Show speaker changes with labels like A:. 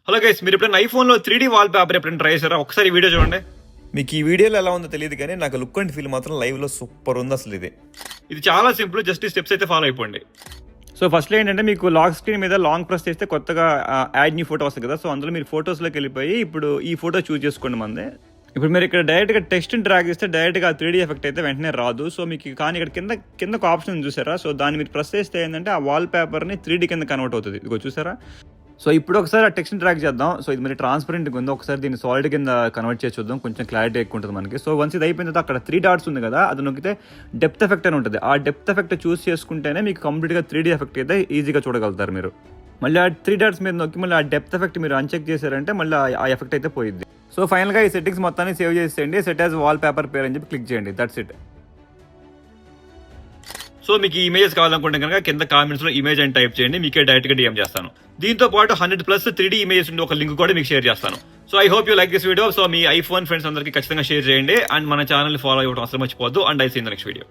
A: Hello guys, మీరు ఎప్పుడైనా ఐఫోన్లో 3D wall paper ఎప్పుడైనా ట్రై చేశారా? ఒకసారి వీడియో చూడండి.
B: మీకు ఈ వీడియోలో ఎలా ఉందో తెలియదు కానీ నాకు లుక్ అండ్ ఫీల్ మాత్రం లైవ్లో సూపర్ ఉంది అసలు
A: ఇది చాలా సింపుల్, జస్ట్ ఈ స్టెప్స్ అయితే ఫాలో అయిపోండి. సో ఫస్ట్లో ఏంటంటే మీకు లాక్ స్క్రీన్ మీద లాంగ్ ప్రెస్ చేస్తే కొత్తగా యాడ్ న్యూ ఫోటో వస్తుంది కదా. సో అందులో మీరు ఫోటోస్లోకి వెళ్ళిపోయి ఇప్పుడు ఈ ఫోటో చూస్ చేసుకోండి మంది. ఇప్పుడు మీరు ఇక్కడ డైరెక్ట్గా టెక్స్ట్ని డ్రాగ్ చేస్తే డైరెక్ట్గా 3D ఎఫెక్ట్ అయితే వెంటనే రాదు. సో మీకు కానీ ఇక్కడ కింద ఒక ఆప్షన్ చూసారా? సో దాన్ని మీరు ప్రెస్ చేస్తే ఏంటంటే ఆ వాల్ పేపర్ని 3D కింద కన్వర్ట్ అవుతుంది. ఇదిగో చూసారా? సో ఇప్పుడు ఒకసారి ఆ టెక్స్ట్ని ట్రాక్ చేద్దాం. సో ఇది మరి ట్రాన్స్పరెంట్గా ఉంది. ఒకసారి దీన్ని సాలిడ్ కింద కన్వర్ట్ చేసి చూద్దాం, కొంచెం క్లారిటీ ఎక్కువ ఉంటుంది మనకి. సో వన్స్ ఇది అయిపోయిన తర్వాత అక్కడ 3 డాట్స్ ఉంది కదా, అది నొక్కితే డెప్త్ ఎఫెక్ట్ అని ఉంటుంది. ఆ డెప్త్ ఎఫెక్ట్ చూస్ చేసుకుంటేనే మీకు కంప్లీట్గా 3D ఎఫెక్ట్ అయితే ఈజీగా చూడగలుగుతారు మీరు. మళ్ళీ ఆ 3 డాట్స్ మీద నొక్కి మళ్ళీ ఆ డెప్త్ ఎఫెక్ట్ మీరు అన్చెక్ చేశారంటే మళ్ళీ ఆ ఎఫెక్ట్ అయితే పోయింది. సో ఫైనల్గా ఈ సెట్టింగ్స్ మొత్తాన్ని సేవ్ చేసేయండి. సెట్ యాజ్ వాల్ పేపర్ పేర్ అని చెప్పి క్లిక్ చేయండి. That's it. సో మీకు ఈ ఇమేజెస్ కావాలనుకుంటే కనుక కింద కామెంట్స్లో ఇమేజ్ అని టైప్ చేయండి, మీకే డైరెక్ట్గా DM చేస్తాను. దీంతో పాటు 100+ 3D ఇమేజెస్ ఉండే ఒక లింక్ కూడా మీకు షేర్ చేస్తాను. So I hope you like this video. So me iPhone friends అందరికీ ఖచ్చితంగా షేర్ చేయండి అండ్ మన ఛానల్ ఫాలో అవ్వడం అసలు మర్చిపోవద్దు. And I see in the next video.